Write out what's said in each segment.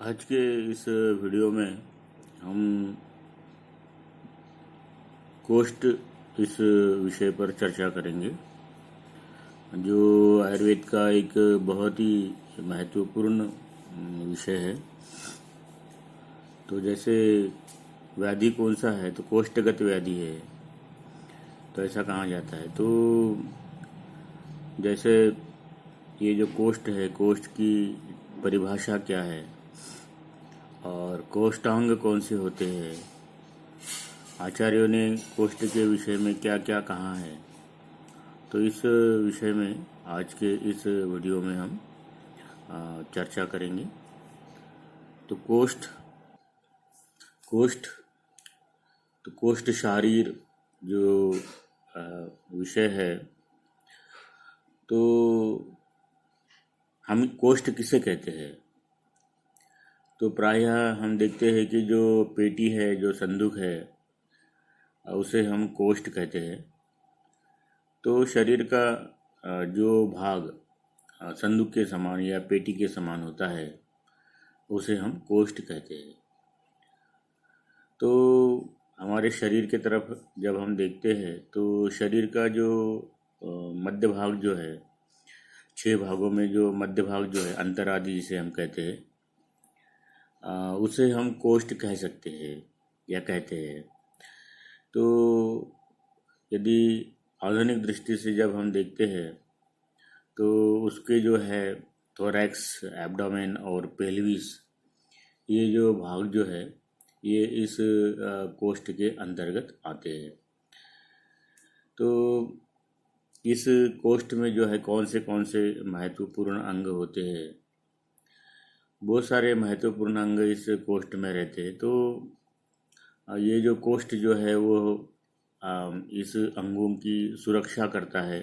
आज के इस वीडियो में हम कोष्ठ इस विषय पर चर्चा करेंगे, जो आयुर्वेद का एक बहुत ही महत्वपूर्ण विषय है। तो जैसे व्याधि कौन सा है, तो कोष्ठगत व्याधि है, तो ऐसा कहा जाता है। तो जैसे ये जो कोष्ठ है, कोष्ठ की परिभाषा क्या है और कोष्ठांग कौन से होते हैं, आचार्यों ने कोष्ठ के विषय में क्या क्या कहा है, तो इस विषय में आज के इस वीडियो में हम चर्चा करेंगे। तो कोष्ठ कोष्ठ तो कोष्ठ शारीर जो विषय है, तो हम कोष्ठ किसे कहते हैं, तो प्रायः हम देखते हैं कि जो पेटी है, जो संदूक है, उसे हम कोष्ठ कहते हैं। तो शरीर का जो भाग संदूक के समान या पेटी के समान होता है, उसे हम कोष्ठ कहते हैं। तो हमारे शरीर के तरफ जब हम देखते हैं, तो शरीर का जो मध्य भाग जो है, 6 भागों में जो मध्य भाग जो है, अंतरादि जिसे हम कहते हैं, उसे हम कोष्ठ कह सकते हैं या कहते हैं। तो यदि आधुनिक दृष्टि से जब हम देखते हैं, तो उसके जो है थोरैक्स, एब्डोमेन और पेल्विस, ये जो भाग जो है, ये इस कोष्ठ के अंतर्गत आते हैं। तो इस कोष्ठ में जो है कौन से महत्वपूर्ण अंग होते हैं, बहुत सारे महत्वपूर्ण अंग इस कोष्ठ में रहते हैं। तो ये जो कोष्ठ जो है वो इस अंगों की सुरक्षा करता है,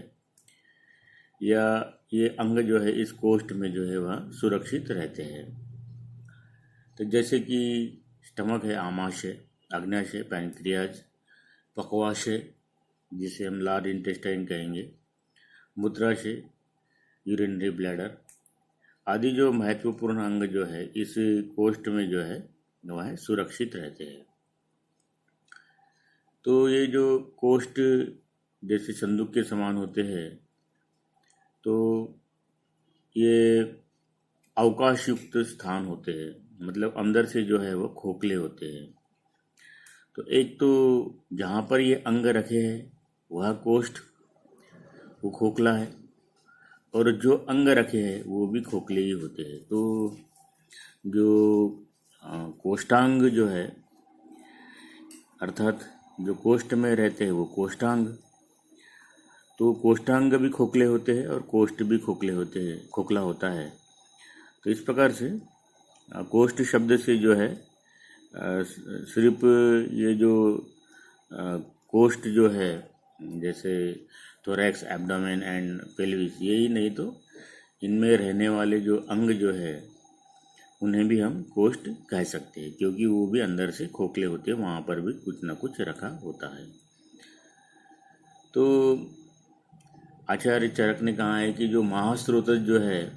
या ये अंग जो है इस कोष्ठ में जो है वह सुरक्षित रहते हैं। तो जैसे कि स्टमक है, आमाशय, अग्न्याशय, पैनक्रियाज, पक्वाशय जिसे हम लार्ज इंटेस्टाइन कहेंगे, मूत्राशय, यूरिनरी ब्लैडर आदि जो महत्वपूर्ण अंग जो है इस कोष्ठ में जो है वह सुरक्षित रहते हैं। तो ये जो कोष्ठ जैसे संदूक के समान होते हैं, तो ये अवकाश युक्त स्थान होते हैं, मतलब अंदर से जो है वो खोखले होते हैं। तो एक तो जहाँ पर ये अंग रखे हैं वह कोष्ठ, वो खोखला है, और जो अंग रखे हैं वो भी खोखले ही होते हैं। तो जो कोष्ठांग जो है, अर्थात जो कोष्ठ में रहते हैं वो कोष्ठांग, तो कोष्ठांग भी खोखले होते हैं और कोष्ठ भी खोखला होता है। तो इस प्रकार से कोष्ठ शब्द से जो है सिर्फ ये जो कोष्ठ जो है, जैसे थोरैक्स, एब्डोमेन एंड पेल्विस, यही नहीं तो इनमें रहने वाले जो अंग जो है उन्हें भी हम कोष्ठ कह सकते हैं, क्योंकि वो भी अंदर से खोखले होते हैं, वहाँ पर भी कुछ ना कुछ रखा होता है। तो आचार्य चरक ने कहा है कि जो महास्रोत जो है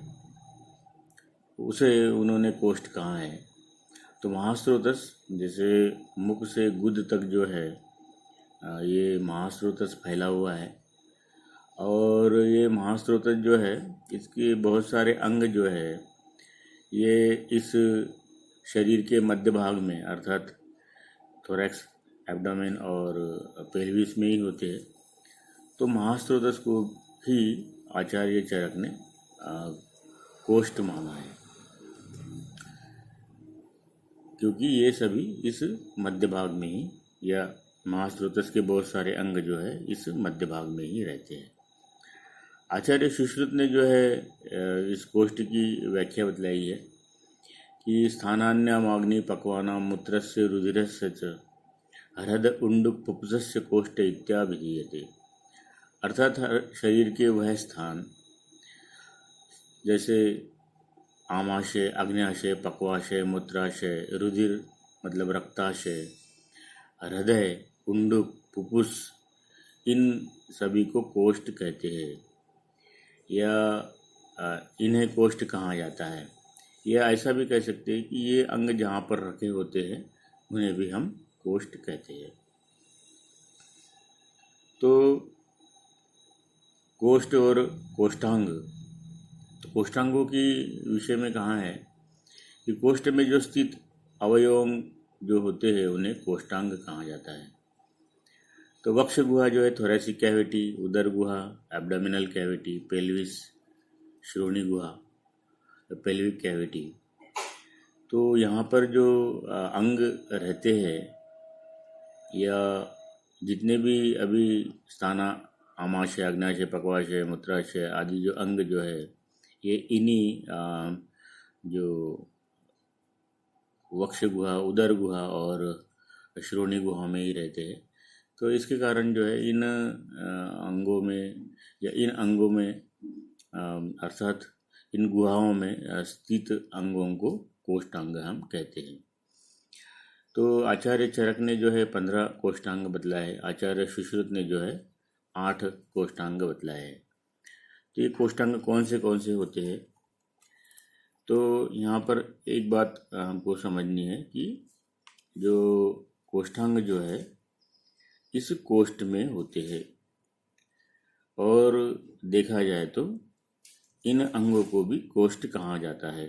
उसे उन्होंने कोष्ठ कहा है। तो महास्रोतस जैसे मुख से गुद तक जो है ये महास्रोतस फैला हुआ है, और ये महास्रोतस जो है इसके बहुत सारे अंग जो है ये इस शरीर के मध्य भाग में, अर्थात थोरैक्स, एब्डोमेन और पेल्विस में ही होते हैं। तो महास्रोतस को ही आचार्य चरक ने कोष्ठ माना है, क्योंकि ये सभी इस मध्य भाग में ही, या महास्रोतस के बहुत सारे अंग जो है इस मध्य भाग में ही रहते हैं। आचार्य सुश्रुत ने जो है इस कोष्ठ की व्याख्या बतलाई है कि स्थानान्यमाग्नि पक्वानां मूत्रस्य रुधिरस्य च हृद उंडुक पुप्सस्य कोष्ठ इत्याभिधीयते। अर्थात शरीर के वह स्थान जैसे आमाशय, अग्न्याशय, पक्वाशय, मूत्राशय, रुधिर मतलब रक्ताशय, हृदय, उंडुक, पुपुस, इन सभी को कोष्ठ कहते हैं, या इन्हें कोष्ठ कहा जाता है। या ऐसा भी कह सकते हैं कि ये अंग जहाँ पर रखे होते हैं उन्हें भी हम कोष्ठ कहते हैं। तो कोष्ठ और कोष्ठांग, तो कोष्ठांगों की विषय में कहा है कि कोष्ठ में जो स्थित अवयव जो होते हैं उन्हें कोष्ठांग कहा जाता है। तो वक्ष गुहा जो है थोरेसिक कैविटी, उदर गुहा, एब्डोमिनल कैविटी, पेल्विस, श्रोणि गुहा, पेल्विक कैविटी। तो यहाँ पर जो अंग रहते हैं या जितने भी अभी स्थाना, आमाशय, अग्नाशय, पक्वाशय, मूत्राशय आदि जो अंग जो है ये इन्हीं जो वक्ष गुहा, उदर गुहा और श्रोणि गुहा में ही रहते हैं। तो इसके कारण जो है इन अंगों में या इन अंगों में अर्थात इन गुहाओं में स्थित अंगों को कोष्ठांग हम कहते हैं। तो आचार्य चरक ने जो है 15 कोष्ठांग बतलाए है, आचार्य सुश्रुत ने जो है 8 कोष्ठांग बतलाए हैं। तो ये कोष्ठांग कौन से होते हैं? तो यहाँ पर एक बात हमको समझनी है कि जो कोष्ठांग जो है इस कोष्ठ में होते हैं, और देखा जाए तो इन अंगों को भी कोष्ठ कहा जाता है।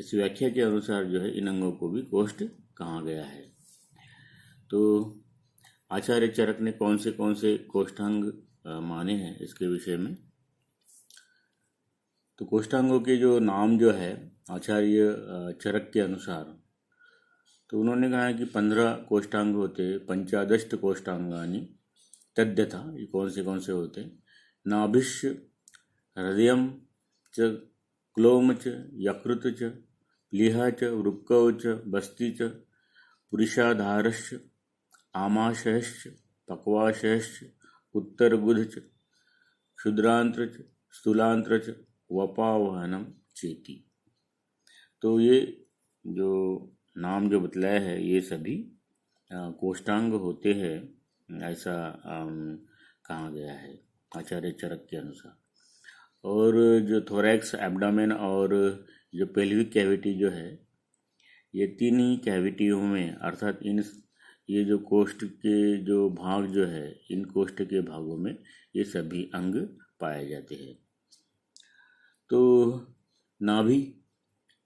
इस व्याख्या के अनुसार जो है इन अंगों को भी कोष्ठ कहा गया है। तो आचार्य चरक ने कौन से कोष्ठांग माने हैं इसके विषय में, तो कोष्ठांगों के जो नाम जो है आचार्य चरक के अनुसार, तो उन्होंने कहा है कि 15 कोष्ठांग होते, पंचादष्ट कोष्ठांगानि तद्यथा। ये कौन से होते? नाभिश्च, हृदयम च, क्लोम च, यकृत च, प्लीहा च, वृक्कौ च, बस्ति च, पुरुषाधारश्च, आमाशयश्च, पक्वाशयश्च, उत्तरगुध च, क्षुद्रांत्र च, स्थूलांत्र च, वपावहनम चेति। तो ये जो नाम जो बतलाया है ये सभी कोष्ठांग होते हैं, ऐसा कहा गया है आचार्य चरक के अनुसार। और जो थोरैक्स, एब्डामेन और जो पेल्विक कैविटी जो है ये तीन ही कैविटियों में, अर्थात इन ये जो कोष्ठ के जो भाग जो है इन कोष्ठ के भागों में ये सभी अंग पाए जाते हैं। तो नाभि,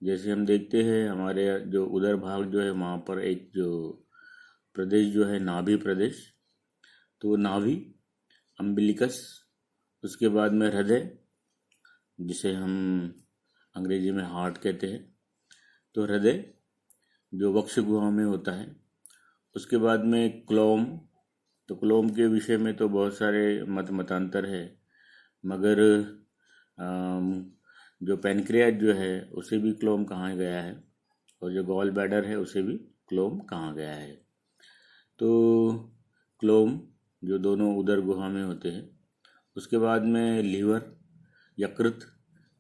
जैसे हम देखते हैं हमारे जो उदर भाग जो है वहाँ पर एक जो प्रदेश जो है नाभि प्रदेश, तो नाभि, अम्बिलिकस, उसके बाद में हृदय जिसे हम अंग्रेजी में हार्ट कहते हैं, तो हृदय जो वक्ष गुहा में होता है। उसके बाद में क्लोम, तो क्लोम के विषय में तो बहुत सारे मतांतर है, मगर जो पैनक्रियाज जो है उसे भी क्लोम कहा गया है, और जो गॉल बैडर है उसे भी क्लोम कहा गया है। तो क्लोम जो दोनों उदर गुहा में होते हैं। उसके बाद में लीवर, यकृत,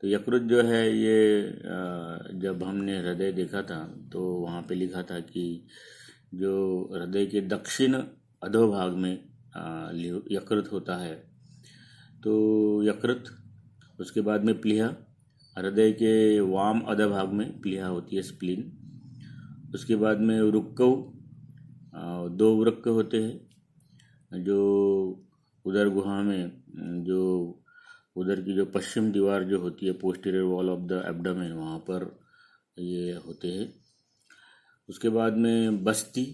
तो यकृत जो है ये जब हमने हृदय देखा था तो वहाँ पे लिखा था कि जो हृदय के दक्षिण अधोभाग में यकृत होता है, तो यकृत। उसके बाद में प्लीहा, हृदय के वाम अधोभाग में प्लीहा होती है, स्प्लीन। उसके बाद में वृक्कौ, 2 वृक्क होते हैं जो उदर गुहा में, जो उदर की जो पश्चिम दीवार जो होती है, posterior wall of the abdomen, वहाँ पर ये होते हैं। उसके बाद में बस्ती,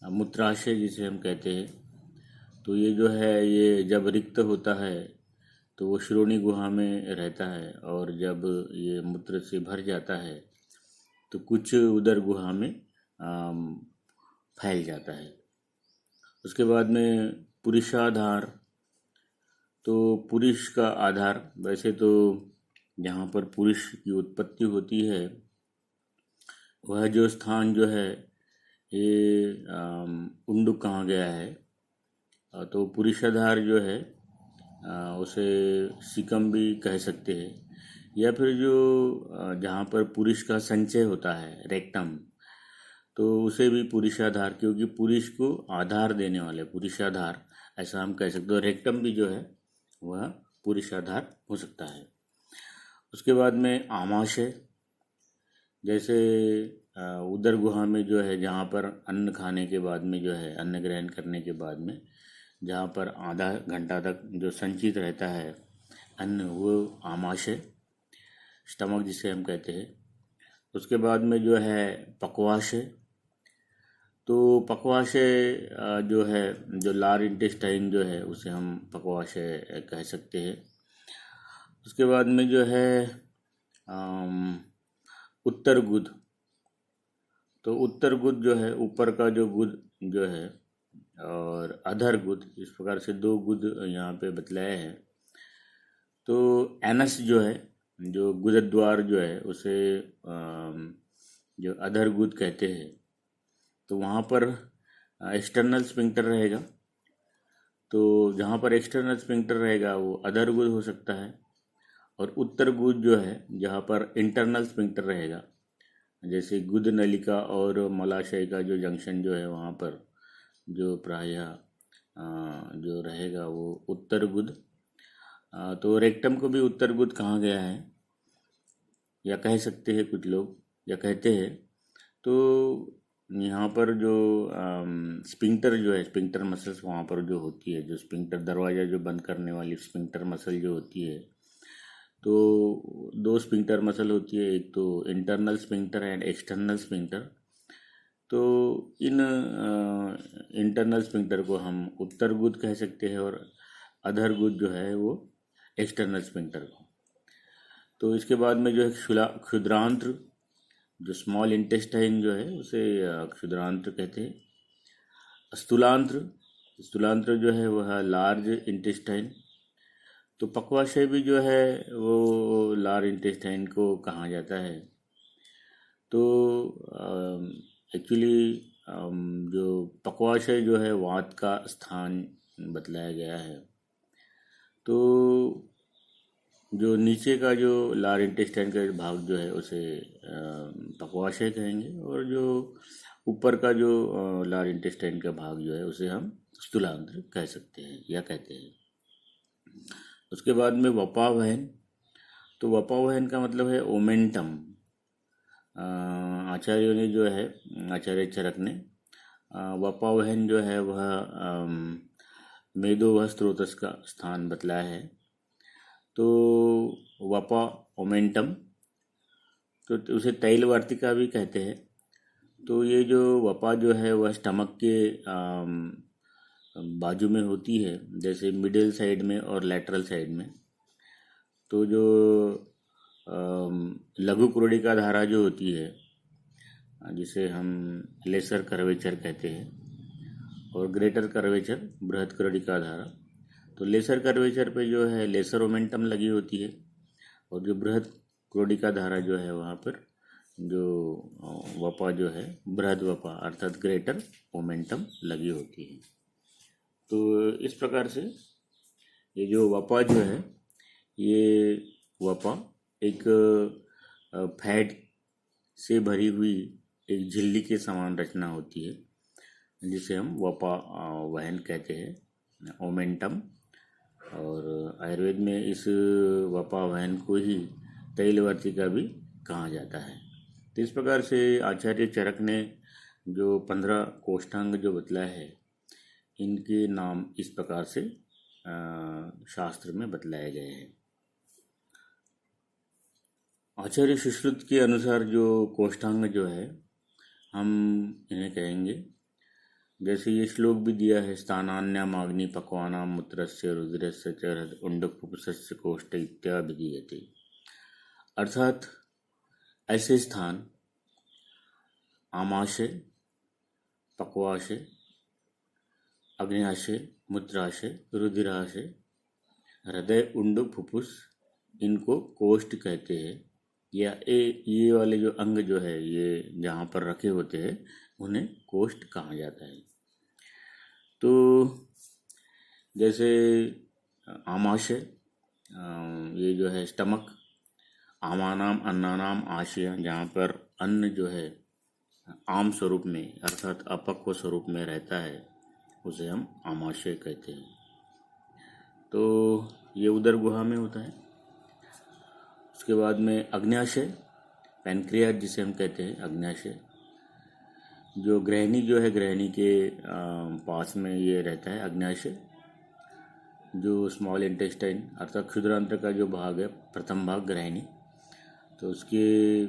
मूत्राशय जिसे हम कहते हैं, तो ये जो है ये जब रिक्त होता है तो वो श्रोणि गुहा में रहता है, और जब ये मूत्र से भर जाता है तो कुछ उदर गुहा में फैल जाता है। उसके बाद में पुरुषाधार, तो पुरुष का आधार, वैसे तो जहाँ पर पुरुष की उत्पत्ति होती है वह जो स्थान जो है ये उंडुक कहा गया है, तो पुरुषाधार जो है उसे सिकम भी कह सकते हैं, या फिर जो जहाँ पर पुरुष का संचय होता है, रेक्टम, तो उसे भी पुरुषाधार, क्योंकि पुरुष को आधार देने वाले पुरुषाधार ऐसा हम कह सकते हैं। रेक्टम भी जो है वह पुरुषाधार हो सकता है। उसके बाद में आमाशय, जैसे उदर गुहा में जो है, जहाँ पर अन्न खाने के बाद में जो है, अन्न ग्रहण करने के बाद में जहाँ पर आधा घंटा तक जो संचित रहता है अन्न, वो आमाशय, स्टमक जिसे हम कहते हैं। उसके बाद में जो है पक्वाशय। तो पक्वाशय जो है, जो लार इंटेस्टाइन जो है, उसे हम पक्वाशय कह सकते हैं। उसके बाद में जो है उत्तर गुद। तो उत्तर गुद जो है, ऊपर का जो गुद जो है, और अधर गुद, इस प्रकार से दो गुद यहाँ पे बतलाए हैं। तो एनस जो है, जो गुदद्वार जो है, उसे जो अधर गुद कहते हैं। तो वहाँ पर एक्सटर्नल स्फिंक्टर रहेगा। तो जहाँ पर एक्सटर्नल स्फिंक्टर रहेगा वो अधर गुद हो सकता है। और उत्तर गुद जो है, जहाँ पर इंटरनल स्फिंक्टर रहेगा, जैसे गुद नलिका और मलाशय का जो जंक्शन जो है, वहाँ पर जो प्रायः जो रहेगा वो उत्तर गुद। तो रेक्टम को भी उत्तर गुद कहा गया है, या कह सकते हैं कुछ लोग, या कहते हैं। तो यहाँ पर जो स्पिंक्टर जो है, स्पिंक्टर मसल्स वहाँ पर जो होती है, जो स्पिंक्टर दरवाज़ा जो बंद करने वाली स्पिंक्टर मसल जो होती है, तो दो स्पिंक्टर मसल होती है, एक तो internal sphincter and external sphincter. तो इन इंटरनल स्पिंक्टर को हम उत्तर गुद कह सकते हैं, और अधर गुद जो है वो एक्सटर्नल स्पिंक्टर को। तो इसके बाद में जो है क्षुद्रांत्र, जो स्मॉल इंटेस्टाइन जो है, उसे क्षुद्रांत्र कहते हैं। स्थूलांत्र, स्थूलांत्र जो है वह लार्ज इंटेस्टाइन। तो पक्वाशय भी जो है वो लार्ज इंटेस्टाइन को कहा जाता है। तो एक्चुअली जो पक्वाशय जो है, वात का स्थान बतलाया गया है। तो जो नीचे का जो लार इंटेस्टाइन का भाग जो है, उसे पक्वाशय कहेंगे, और जो ऊपर का जो लार इंटेस्टाइन का भाग जो है, उसे हम स्थूलांत्र कह सकते हैं या कहते हैं। उसके बाद में वपावहन। तो वपावहन का मतलब है ओमेंटम। आचार्यों ने जो है, आचार्य चरक ने वपावहन जो है वह मेदो वह स्रोतस का स्थान बतलाया है। तो वपा ओमेंटम, तो उसे तैलवर्तिका भी कहते हैं। तो ये जो वपा जो है वह स्टमक के बाजू में होती है, जैसे मिडिल साइड में और लैटरल साइड में। तो जो लघु क्रोडिका धारा जो होती है, जिसे हम लेसर कर्वेचर कहते हैं, और ग्रेटर कर्वेचर बृहद क्रोडिका धारा। तो लेसर कर्वेचर पे जो है लेसर ओमेंटम लगी होती है, और जो बृहद क्रोडिका धारा जो है वहाँ पर जो वपा जो है, बृहद वपा अर्थात ग्रेटर ओमेंटम लगी होती है। तो इस प्रकार से ये जो वपा जो है, ये वपा एक फैट से भरी हुई एक झिल्ली के समान रचना होती है, जिसे हम वपा वहन कहते हैं, ओमेंटम। और आयुर्वेद में इस वपा वहन को ही तैलवर्तिका भी कहा जाता है। तो इस प्रकार से आचार्य चरक ने जो 15 कोष्ठांग जो बतलाए है, इनके नाम इस प्रकार से शास्त्र में बतलाए गए हैं। आचार्य सुश्रुत के अनुसार जो कोष्ठांग जो है, हम इन्हें कहेंगे, जैसे ये श्लोक भी दिया है, स्थानान्याम अग्नि पक्वानाम मूत्रस्य रुधिरस्य च उंडकपुपसस्य कोष्ठ इत्याभिधीयते। अर्थात ऐसे स्थान आमाशय, पक्वाशय, अग्न्याशय, मूत्राशय, रुधिराशय, हृदय, उंडक, फुफ्फुस, इनको कोष्ठ कहते हैं। या ये वाले जो अंग जो है, ये जहाँ पर रखे होते हैं, उन्हें कोष्ठ कहा जाता है। तो जैसे आमाशय, ये जो है स्टमक, आमानाम अन्नानाम आशय, जहाँ पर अन्न जो है आम स्वरूप में अर्थात अपक्व स्वरूप में रहता है, उसे हम आमाशय कहते हैं। तो ये उदर गुहा में होता है। उसके बाद में अग्न्याशय, पैनक्रियाज जिसे हम कहते हैं, अग्न्याशय। जो ग्रहणी जो है, ग्रहणी के पास में ये रहता है अग्न्याशय। जो स्मॉल इंटेस्टाइन अर्थात क्षुद्रांत्र का जो भाग है, प्रथम भाग ग्रहणी, तो उसके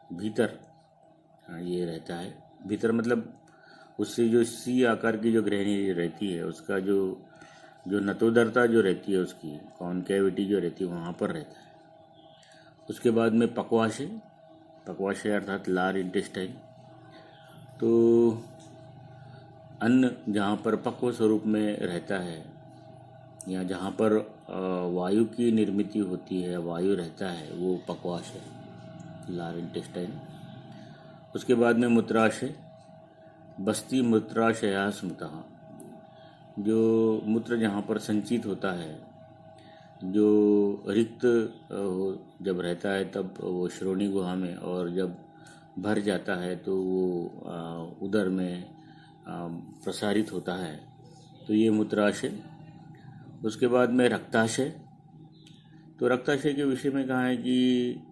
भीतर ये रहता है। भीतर मतलब उससे जो सी आकार की जो ग्रहणी रहती है, उसका जो जो नतोदरता जो रहती है, उसकी कॉन्केविटी जो रहती है, वहाँ पर रहता है। उसके बाद में पक्वाशय, पक्वाशय अर्थात लार इंटेस्टाइन। तो अन्न जहाँ पर पक्व स्वरूप में रहता है या जहाँ पर वायु की निर्मिति होती है, वायु रहता है, वो पक्वाशय, लार इंटेस्टाइन। उसके बाद में मूत्राशय, बस्ती मूत्राशया स्मृतः। जो मूत्र जहाँ पर संचित होता है, जो रिक्त जब रहता है तब वो श्रोणी गुहा में, और जब भर जाता है तो वो उदर में प्रसारित होता है, तो ये मूत्राशय। उसके बाद में रक्ताशय। तो रक्ताशय के विषय में कहा है कि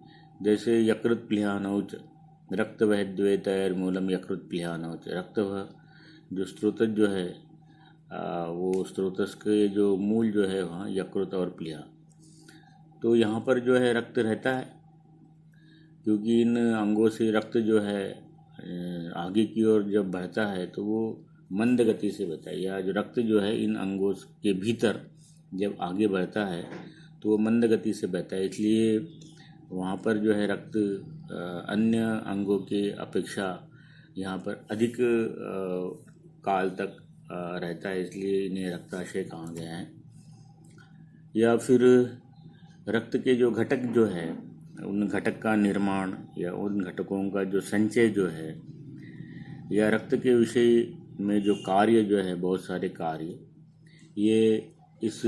जैसे यकृत प्लीहानौच, रक्त वह द्वेतैर मूलम यकृत प्लीहानौच। रक्त वह जो स्रोतज जो है, वो स्रोतस के जो मूल जो है वहाँ यकृत और प्लीहा। तो यहाँ पर जो है रक्त रहता है, क्योंकि इन अंगों से रक्त जो है आगे की ओर जब बढ़ता है तो वो मंद गति से बहता है, या जो रक्त जो है इन अंगों के भीतर जब आगे बढ़ता है तो वो मंद गति से बहता है। इसलिए वहाँ पर जो है रक्त अन्य अंगों के अपेक्षा यहाँ पर अधिक काल तक रहता है, इसलिए इन्हें रक्ताशय कहा गया है। या फिर रक्त के जो घटक जो है, उन घटक का निर्माण या उन घटकों का जो संचय जो है, या रक्त के विषय में जो कार्य जो है, बहुत सारे कार्य, ये इस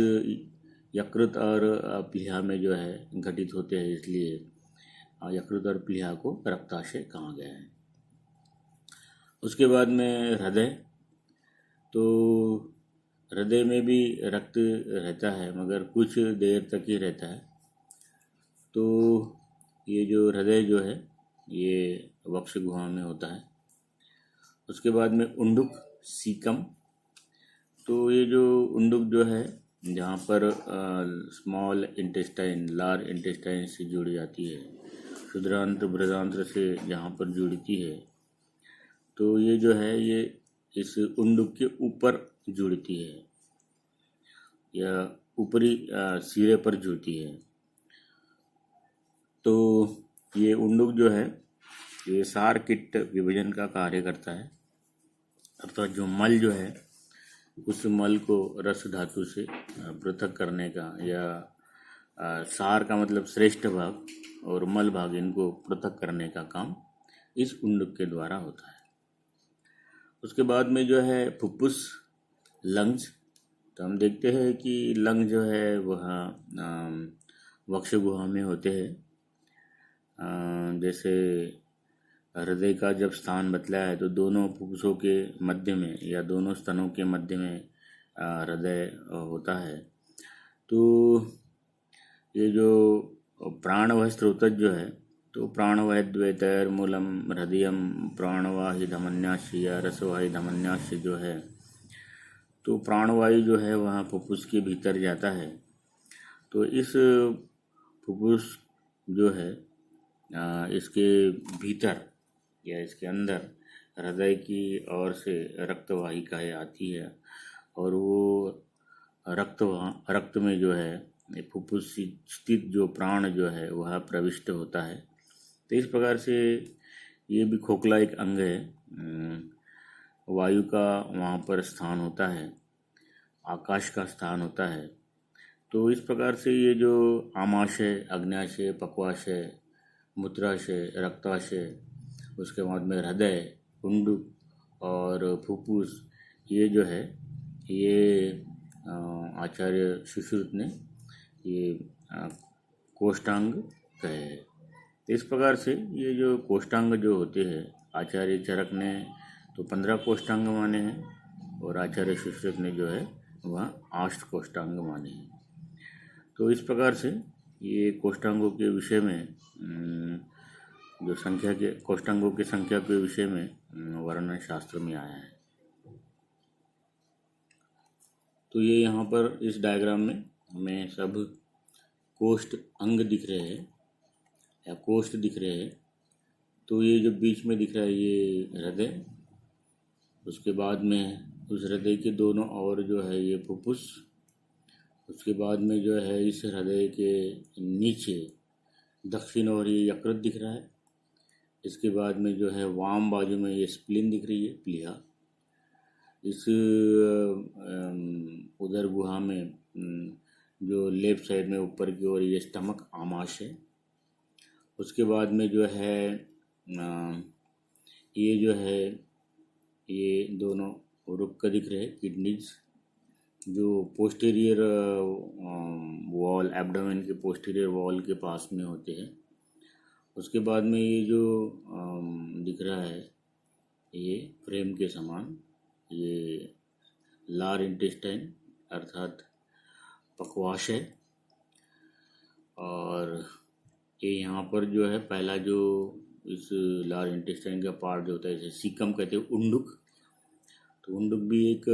यकृत और प्लीहा में जो है घटित होते हैं, इसलिए यकृत और प्लीहा को रक्ताशय कहा गया है। उसके बाद में हृदय। तो हृदय में भी रक्त रहता है, मगर कुछ देर तक ही रहता है। तो ये जो हृदय जो है, ये वक्ष गुहा में होता है। उसके बाद में उंडुक, सीकम। तो ये जो उंडुक जो है, जहाँ पर स्मॉल इंटेस्टाइन, लार इंटेस्टाइन से जुड़ी जाती है, क्षुद्रांत्र बृहदांत्र से जहाँ पर जुड़ती है, तो ये जो है ये इस उंडुक के ऊपर जुड़ती है या ऊपरी सिरे पर जुड़ती है। तो ये उंडुक जो है, ये सार किट विभाजन का कार्य करता है, अर्थात जो मल जो है, उस मल को रस धातु से पृथक करने का, या सार का मतलब श्रेष्ठ भाग और मल भाग, इनको पृथक करने का काम इस उंडुक के द्वारा होता है। उसके बाद में जो है फुफ्फुस, लंग्स। तो हम देखते हैं कि लंग जो है वह वक्ष गुहा में होते हैं। जैसे हृदय का जब स्थान बतलाया है, तो दोनों फुफ्फुसों के मध्य में या दोनों स्तनों के मध्य में हृदय होता है। तो ये जो प्राणवह स्रोतज जो है, तो प्राणवह द्वेतैर मूलम हृदयम प्राणवाही धमन्यास्य या रसवाही धमन्यास्य जो है, तो प्राणवायु जो है वहाँ फुफ्फुस के भीतर जाता है। तो इस फुफ्फुस जो है, इसके भीतर या इसके अंदर हृदय की ओर से रक्तवाहिकाएँ आती है, और वो रक्त में जो है फुफ्फुस स्थित जो प्राण जो है वह प्रविष्ट होता है। तो इस प्रकार से ये भी खोखला एक अंग है, वायु का वहाँ पर स्थान होता है, आकाश का स्थान होता है। तो इस प्रकार से ये जो आमाशय, अग्न्याशय, पक्वाशय, मूत्राशय, रक्ताशय, उसके बाद में हृदय, उंडुक और फुफ्फुस, ये जो है ये आचार्य सुश्रुत ने ये कोष्ठांग कहे हैं। इस प्रकार से ये जो कोष्ठांग जो होते हैं, आचार्य चरक ने तो 15 कोष्ठांग माने हैं, और आचार्य सुश्रुत ने जो है वह 8 कोष्ठांग माने हैं। तो इस प्रकार से ये कोष्ठांगों के विषय में जो संख्या के कोष्ठांगों की संख्या के विषय में वर्णन शास्त्र में आया है। तो ये यहाँ पर इस डायग्राम में हमें सब कोष्ठ अंग दिख रहे हैं या कोष्ठ दिख रहे हैं। तो ये जो बीच में दिख रहा है ये हृदय, उसके बाद में उस हृदय के दोनों ओर जो है ये फुफ्फुस, उसके बाद में जो है इस हृदय के नीचे दक्षिण ओर ये यकृत दिख रहा है। इसके बाद में जो है वाम बाजू में ये स्प्लीन दिख रही है, प्लीहा। इस उदर गुहा में जो लेफ्ट साइड में ऊपर की ओर ये स्टमक आमाशय है। उसके बाद में जो है ये जो है ये दोनों रुक्क दिख रहे हैं, किडनीज, जो पोस्टीरियर वॉल, एब्डोमेन के पोस्टीरियर वॉल के पास में होते हैं। उसके बाद में ये जो दिख रहा है ये फ्रेम के समान, ये लार इंटेस्टाइन अर्थात पक्वाशय। और ये यहाँ पर जो है पहला जो इस लार इंटेस्टाइन का पार्ट जो होता है, जैसे सीकम कहते हैं, उंडुक। तो उंडुक भी एक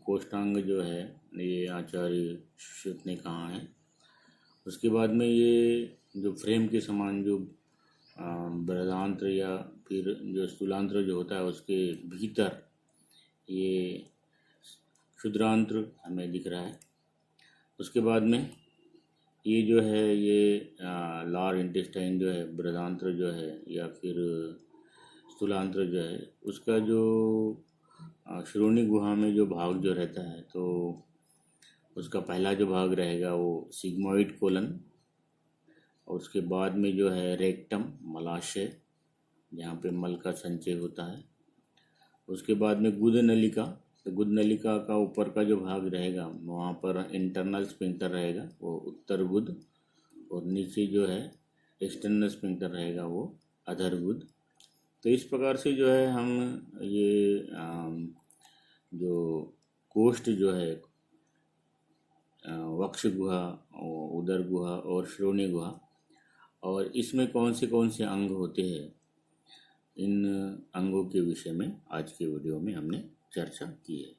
कोष्ठांग जो है, ये आचार्य शुश्रुत ने कहा है। उसके बाद में ये जो फ्रेम के समान जो बृहदांत्र या फिर जो स्थूलांत्र जो होता है उसके भीतर ये क्षुद्रांत्र हमें दिख रहा है। उसके बाद में ये जो है ये लार इंटेस्टाइन जो है, बृहदांत्र जो है या फिर स्थूलांत्र जो है, उसका जो श्रोणी गुहा में जो भाग जो रहता है, तो उसका पहला जो भाग रहेगा वो सिग्मोइड कोलन, और उसके बाद में जो है रेक्टम, मलाशय, जहाँ पे मल का संचय होता है। उसके बाद में गुद नलिका, तो गुद नलिका का ऊपर का जो भाग रहेगा वहाँ पर इंटरनल स्फिंक्टर रहेगा, वो उत्तर गुद, और नीचे जो है एक्सटर्नल स्फिंक्टर रहेगा, वो अधर गुद। तो इस प्रकार से जो है हम ये जो कोष्ठ जो है, वक्ष गुहा, उदर गुहा और श्रोणी गुहा, और इसमें कौन से अंग होते हैं, इन अंगों के विषय में आज के वीडियो में हमने चर्चा की है।